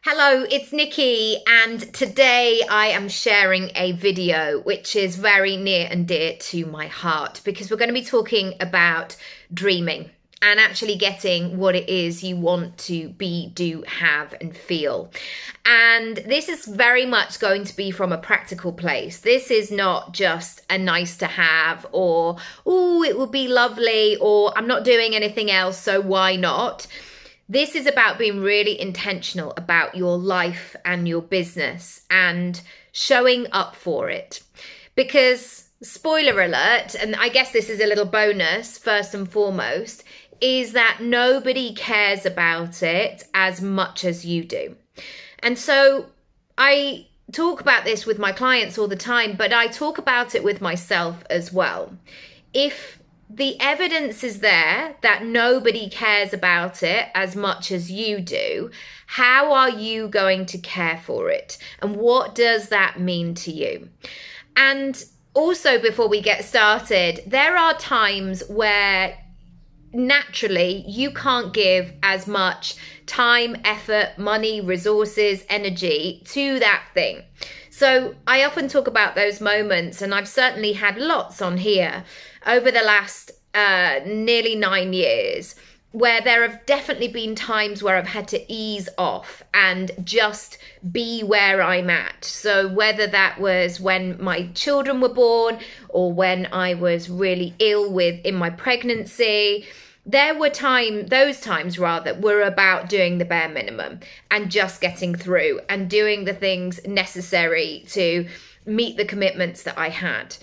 Hello, it's Nikki, and today I am sharing a video which is very near and dear to my heart because we're going to be talking about dreaming and actually getting what it is you want to be, do, have, and feel. And this is very much going to be from a practical place. This is not just a nice to have or, oh, it would be lovely, or I'm not doing anything else, so why not? This is about being really intentional about your life and your business and showing up for it. Because, spoiler alert, and I guess this is a little bonus first and foremost, is that nobody cares about it as much as you do. And so I talk about this with my clients all the time, but I talk about it with myself as well. If the evidence is there that nobody cares about it as much as you do, how are you going to care for it? And what does that mean to you? And also, before we get started, there are times where naturally you can't give as much time, effort, money, resources, energy to that thing. So I often talk about those moments, and I've certainly had lots on here over the last nearly 9 years, where there have definitely been times where I've had to ease off and just be where I'm at. So whether that was when my children were born or when I was really ill in my pregnancy, there were those times were about doing the bare minimum and just getting through and doing the things necessary to meet the commitments that I had.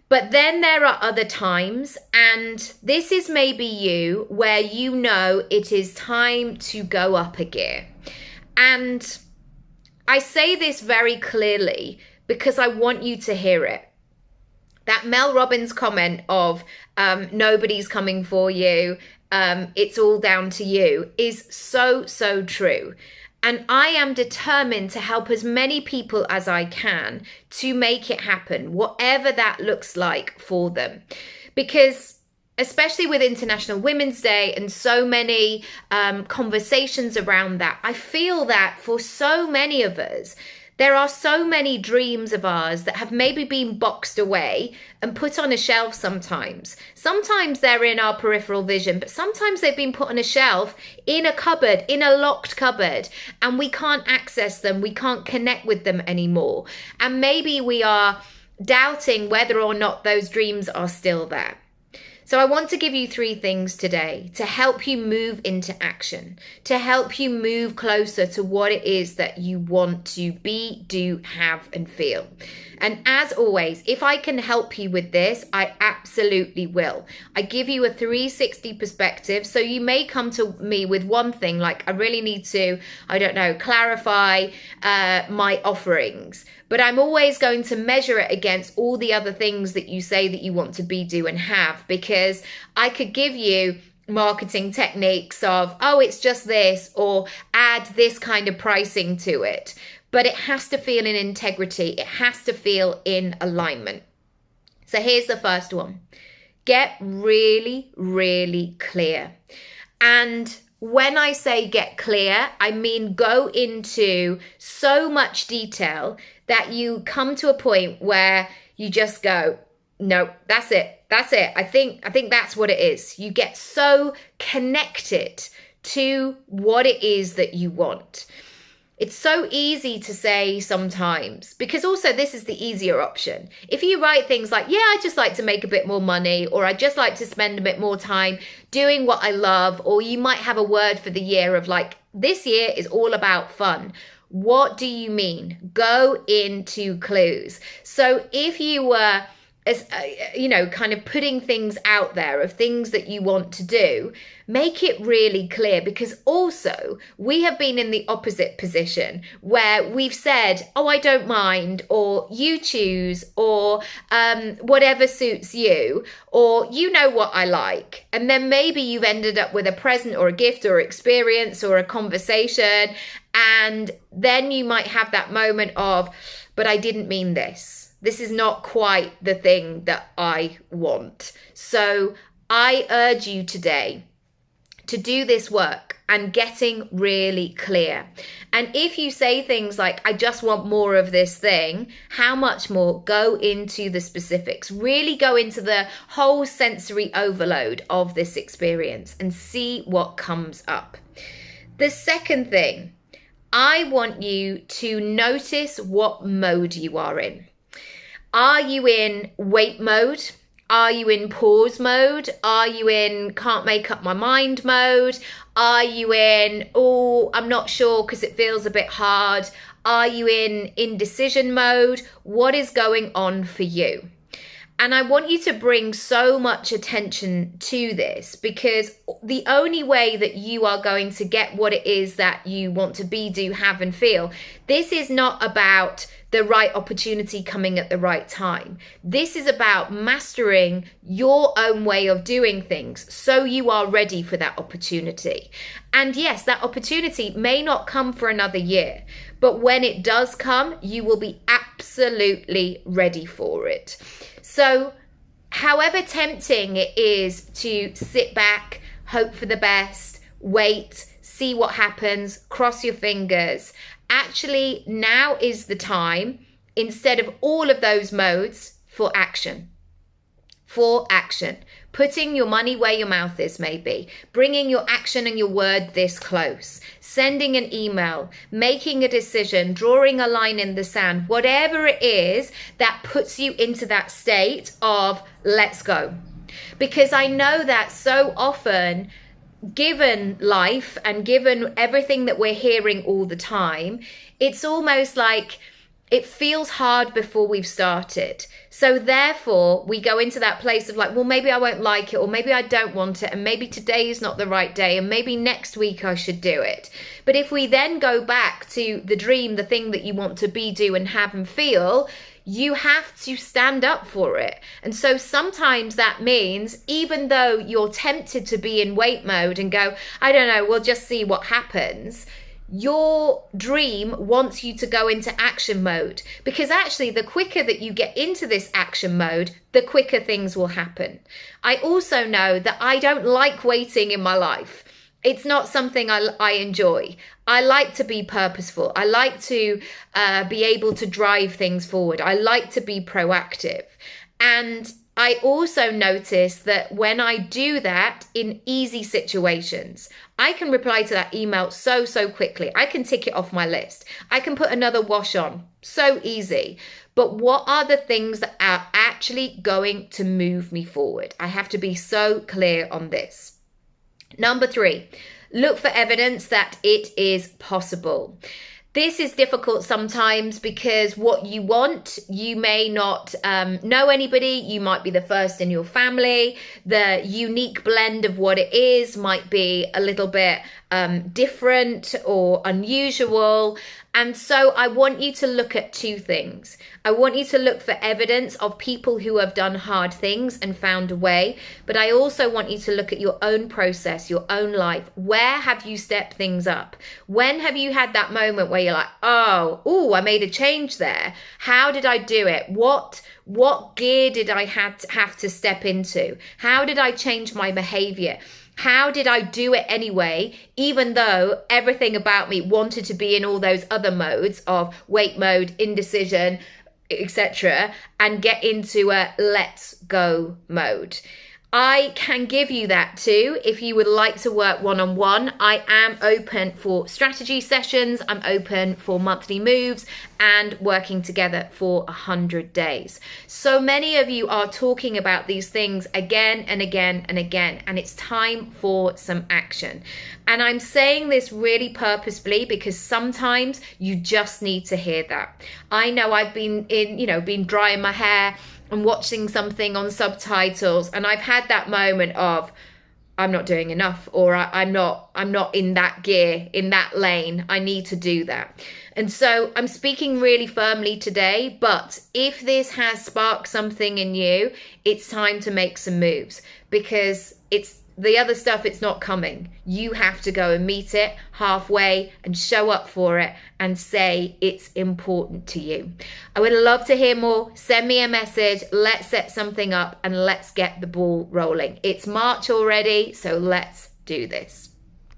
But then there are other times, and this is maybe you, where you know it is time to go up a gear. And I say this very clearly because I want you to hear it. That Mel Robbins comment of nobody's coming for you, it's all down to you, is so, so true. And I am determined to help as many people as I can to make it happen, whatever that looks like for them. Because especially with International Women's Day and so many conversations around that, I feel that for so many of us, there are so many dreams of ours that have maybe been boxed away and put on a shelf sometimes. Sometimes they're in our peripheral vision, but sometimes they've been put on a shelf in a cupboard, in a locked cupboard, and we can't access them. We can't connect with them anymore. And maybe we are doubting whether or not those dreams are still there. So I want to give you 3 things today to help you move into action, to help you move closer to what it is that you want to be, do, have, and feel. And as always, if I can help you with this, I absolutely will. I give you a 360 perspective. So you may come to me with one thing, like I really need to, clarify my offerings. But I'm always going to measure it against all the other things that you say that you want to be, do, and have, because I could give you marketing techniques of, oh, it's just this, or add this kind of pricing to it. But it has to feel in integrity. It has to feel in alignment. So here's the first one. Get really, really clear. And when I say get clear, I mean go into so much detail that you come to a point where you just go, no, that's it. That's it. I think that's what it is. You get so connected to what it is that you want. It's so easy to say sometimes, because also this is the easier option. If you write things like, yeah, I just like to make a bit more money, or I just like to spend a bit more time doing what I love, or you might have a word for the year of like, this year is all about fun. What do you mean? Go into clues. So if you were, kind of putting things out there of things that you want to do, make it really clear, because also we have been in the opposite position where we've said, oh, I don't mind, or you choose, or whatever suits you, or you know what I like. And then maybe you've ended up with a present or a gift or experience or a conversation. And then you might have that moment of, but I didn't mean this. This is not quite the thing that I want. So I urge you today to do this work and getting really clear. And if you say things like, I just want more of this thing, how much more? Go into the specifics. Really go into the whole sensory overload of this experience and see what comes up. The second thing, I want you to notice what mode you are in. Are you in wait mode? Are you in pause mode? Are you in can't make up my mind mode? Are you in, oh, I'm not sure because it feels a bit hard? Are you in indecision mode? What is going on for you? And I want you to bring so much attention to this, because the only way that you are going to get what it is that you want to be, do, have, and feel, this is not about the right opportunity coming at the right time. This is about mastering your own way of doing things so you are ready for that opportunity. And yes, that opportunity may not come for another year, but when it does come, you will be absolutely ready for it. So however tempting it is to sit back, hope for the best, wait, see what happens, cross your fingers, actually now is the time, instead of all of those modes, for action. For action. Putting your money where your mouth is, maybe. Bringing your action and your word this close. Sending an email. Making a decision. Drawing a line in the sand. Whatever it is that puts you into that state of let's go. Because I know that so often, given life and given everything that we're hearing all the time, it's almost like it feels hard before we've started. So therefore, we go into that place of like, well, maybe I won't like it, or maybe I don't want it, and maybe today is not the right day, and maybe next week I should do it. But if we then go back to the dream, the thing that you want to be, do, and have and feel, you have to stand up for it. And so sometimes that means, even though you're tempted to be in wait mode and go, I don't know, we'll just see what happens, your dream wants you to go into action mode, because actually the quicker that you get into this action mode, the quicker things will happen. I also know that I don't like waiting in my life. It's not something I enjoy. I like to be purposeful. I like to be able to drive things forward. I like to be proactive. And I also notice that when I do that in easy situations, I can reply to that email so quickly. I can tick it off my list. I can put another wash on. So easy. But what are the things that are actually going to move me forward? I have to be so clear on this. Number 3, look for evidence that it is possible. This is difficult sometimes because what you want, you may not know anybody. You might be the first in your family. The unique blend of what it is might be a little bit different or unusual. And so I want you to look at 2 things. I want you to look for evidence of people who have done hard things and found a way. But I also want you to look at your own process, your own life. Where have you stepped things up? When have you had that moment where you're like, I made a change there. How did I do it? What gear did I have to step into? How did I change my behavior? How did I do it anyway, even though everything about me wanted to be in all those other modes of wait mode, indecision, etc., and get into a let's go mode? I can give you that too if you would like to work one-on-one. I am open for strategy sessions. I'm open for monthly moves and working together for 100 days. So many of you are talking about these things again and again and again, and it's time for some action. And I'm saying this really purposefully because sometimes you just need to hear that. I know I've been been drying my hair and watching something on subtitles, and I've had that moment of I'm not doing enough, or I'm not in that gear, in that lane. I need to do that. And so I'm speaking really firmly today, but if this has sparked something in you, it's time to make some moves, because it's the other stuff, it's not coming. You have to go and meet it halfway and show up for it and say it's important to you. I would love to hear more. Send me a message. Let's set something up and let's get the ball rolling. It's March already, so let's do this.